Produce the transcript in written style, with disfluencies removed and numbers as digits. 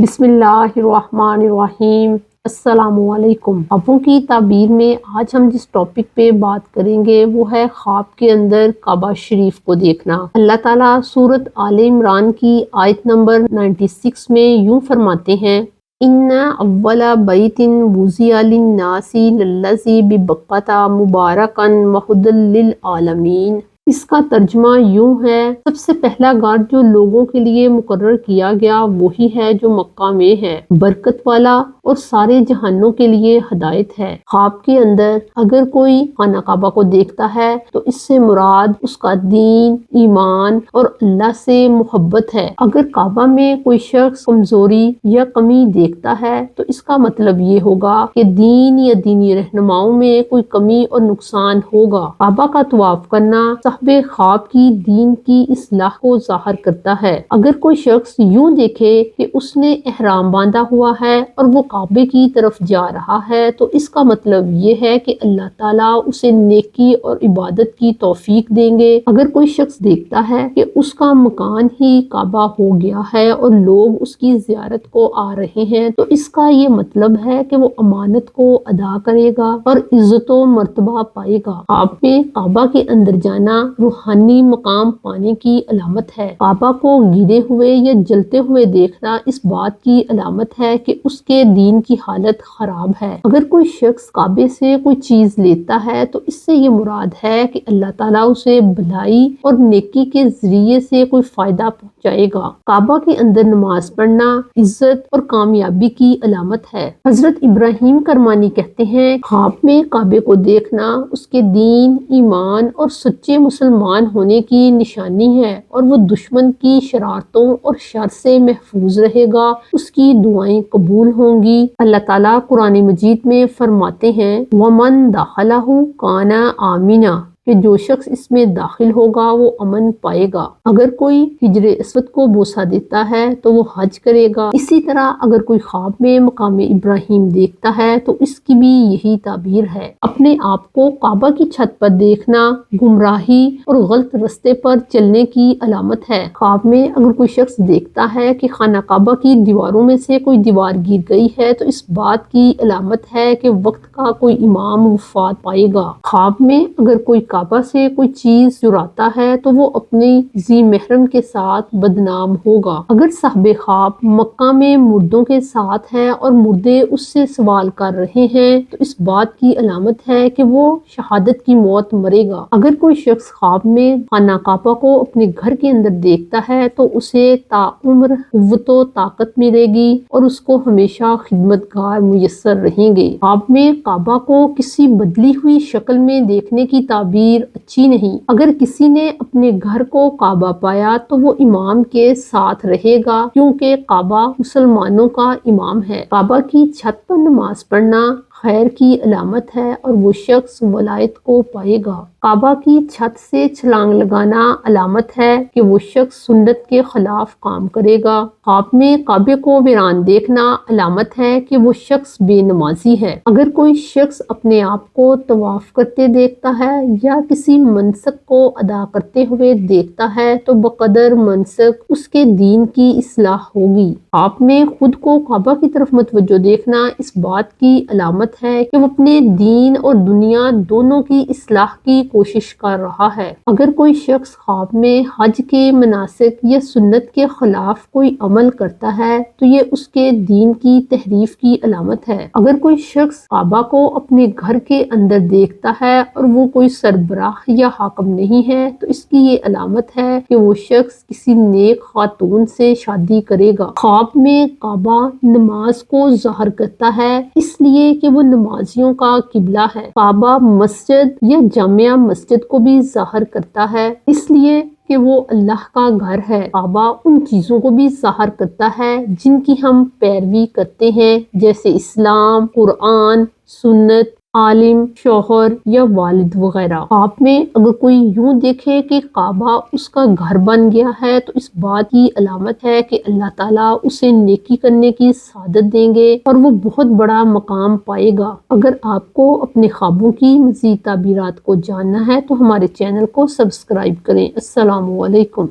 بسم اللہ الرحمن الرحیم۔ السلام علیکم۔ خوابوں کی تعبیر میں آج ہم جس ٹاپک پہ بات کریں گے وہ ہے خواب کے اندر کعبہ شریف کو دیکھنا۔ اللہ تعالیٰ سورۃ آل عمران کی آیت نمبر 96 میں یوں فرماتے ہیں، اِنَّ أَوَّلَ بَيْتٍ وُضِعَ لِلنَّاسِ لَلَّذِي بِبَکَّةَ مُبَارَکًا وَہُدًى لِلْعَالَمِينَ۔ اس کا ترجمہ یوں ہے، سب سے پہلا گھر جو لوگوں کے لیے مقرر کیا گیا وہی ہے جو مکہ میں ہے، برکت والا اور سارے جہانوں کے لیے ہدایت ہے۔ خواب کے اندر اگر کوئی خانہ کعبہ کو دیکھتا ہے تو اس سے مراد اس کا دین، ایمان اور اللہ سے محبت ہے۔ اگر کعبہ میں کوئی شخص کمزوری یا کمی دیکھتا ہے تو اس کا مطلب یہ ہوگا کہ دین یا دینی رہنماؤں میں کوئی کمی اور نقصان ہوگا۔ کعبہ کا طواف کرنا صاحب خواب کی دین کی اصلاح کو ظاہر کرتا ہے۔ اگر کوئی شخص یوں دیکھے کہ اس نے احرام باندھا ہوا ہے اور وہ کعبے کی طرف جا رہا ہے تو اس کا مطلب یہ ہے کہ اللہ تعالیٰ اسے نیکی اور عبادت کی توفیق دیں گے۔ اگر کوئی شخص دیکھتا ہے کہ اس کا مکان ہی کعبہ ہو گیا ہے اور لوگ اس کی زیارت کو آ رہے ہیں تو اس کا یہ مطلب ہے کہ وہ امانت کو ادا کرے گا اور عزت و مرتبہ پائے گا۔ خواب میں کعبہ کے اندر جانا روحانی مقام پانے کی علامت ہے۔ کعبہ کو گرے ہوئے یا جلتے ہوئے دیکھنا اس بات کی علامت ہے کہ اس کے دین کی حالت خراب ہے۔ اگر کوئی شخص کعبے سے کوئی چیز لیتا ہے تو اس سے یہ مراد ہے کہ اللہ تعالیٰ اسے بھلائی اور نیکی کے ذریعے سے کوئی فائدہ پہنچائے گا۔ کعبہ کے اندر نماز پڑھنا عزت اور کامیابی کی علامت ہے۔ حضرت ابراہیم کرمانی کہتے ہیں، خواب میں کعبے کو دیکھنا اس کے دین، ایمان اور سچے مسلمان ہونے کی نشانی ہے اور وہ دشمن کی شرارتوں اور شر سے محفوظ رہے گا، اس کی دعائیں قبول ہوں گی۔ اللہ تعالیٰ قرآن مجید میں فرماتے ہیں، وَمَن دَخَلَهُ كَانَ آمِنًا، کہ جو شخص اس میں داخل ہوگا وہ امن پائے گا۔ اگر کوئی حجر اسود کو بوسہ دیتا ہے تو وہ حج کرے گا۔ اسی طرح اگر کوئی خواب میں مقام ابراہیم دیکھتا ہے تو اس کی بھی یہی تعبیر ہے۔ اپنے آپ کو کعبہ کی چھت پر دیکھنا گمراہی اور غلط رستے پر چلنے کی علامت ہے۔ خواب میں اگر کوئی شخص دیکھتا ہے کہ خانہ کعبہ کی دیواروں میں سے کوئی دیوار گر گئی ہے تو اس بات کی علامت ہے کہ وقت کا کوئی امام وفات پائے گا۔ خواب میں اگر کوئی کعبہ سے کوئی چیز چراتا ہے تو وہ اپنی ذی محرم کے ساتھ بدنام ہوگا۔ اگر صاحب خواب مکہ میں مردوں کے ساتھ ہے اور مردے اس سے سوال کر رہے ہیں تو اس بات کی علامت ہے کہ وہ شہادت کی موت مرے گا۔ اگر کوئی شخص خواب میں خانہ کعبہ کو اپنے گھر کے اندر دیکھتا ہے تو اسے تا عمر قوت و طاقت ملے گی اور اس کو ہمیشہ خدمتگار میسر رہیں گے۔ خواب میں کعبہ کو کسی بدلی ہوئی شکل میں دیکھنے کی تعبیر اچھی نہیں۔ اگر کسی نے اپنے گھر کو کعبہ پایا تو وہ امام کے ساتھ رہے گا کیونکہ کعبہ مسلمانوں کا امام ہے۔ کعبہ کی چھت پر نماز پڑھنا خیر کی علامت ہے اور وہ شخص ولایت کو پائے گا۔ کعبہ کی چھت سے چھلانگ لگانا علامت ہے کہ وہ شخص سنت کے خلاف کام کرے گا۔ خواب میں کعبے کو ویران دیکھنا علامت ہے کہ وہ شخص بے نمازی ہے۔ اگر کوئی شخص اپنے آپ کو طواف کرتے دیکھتا ہے یا کسی منسک کو ادا کرتے ہوئے دیکھتا ہے تو بقدر منسک اس کے دین کی اصلاح ہوگی۔ خواب میں خود کو کعبہ کی طرف متوجہ دیکھنا اس بات کی علامت ہے کہ وہ اپنے دین اور دنیا دونوں کی اصلاح کی کوشش کر رہا ہے۔ اگر کوئی شخص خواب میں حج کے مناسک یا سنت کے خلاف کوئی عمل کرتا ہے تو یہ اس کے دین کی تحریف کی علامت ہے۔ اگر کوئی شخص کعبہ کو اپنے گھر کے اندر دیکھتا ہے اور وہ کوئی سربراہ یا حاکم نہیں ہے تو اس کی یہ علامت ہے کہ وہ شخص کسی نیک خاتون سے شادی کرے گا۔ خواب میں کعبہ نماز کو ظاہر کرتا ہے اس لیے کہ وہ نمازیوں کا قبلہ ہے۔ کعبہ مسجد یا جامع مسجد کو بھی ظاہر کرتا ہے اس لیے کہ وہ اللہ کا گھر ہے۔ کعبہ ان چیزوں کو بھی ظاہر کرتا ہے جن کی ہم پیروی کرتے ہیں جیسے اسلام، قرآن، سنت، عالم، شوہر یا والد وغیرہ۔ خواب میں اگر کوئی یوں دیکھے کہ کعبہ اس کا گھر بن گیا ہے تو اس بات کی علامت ہے کہ اللہ تعالیٰ اسے نیکی کرنے کی سعادت دیں گے اور وہ بہت بڑا مقام پائے گا۔ اگر آپ کو اپنے خوابوں کی مزید تعبیرات کو جاننا ہے تو ہمارے چینل کو سبسکرائب کریں۔ السلام علیکم۔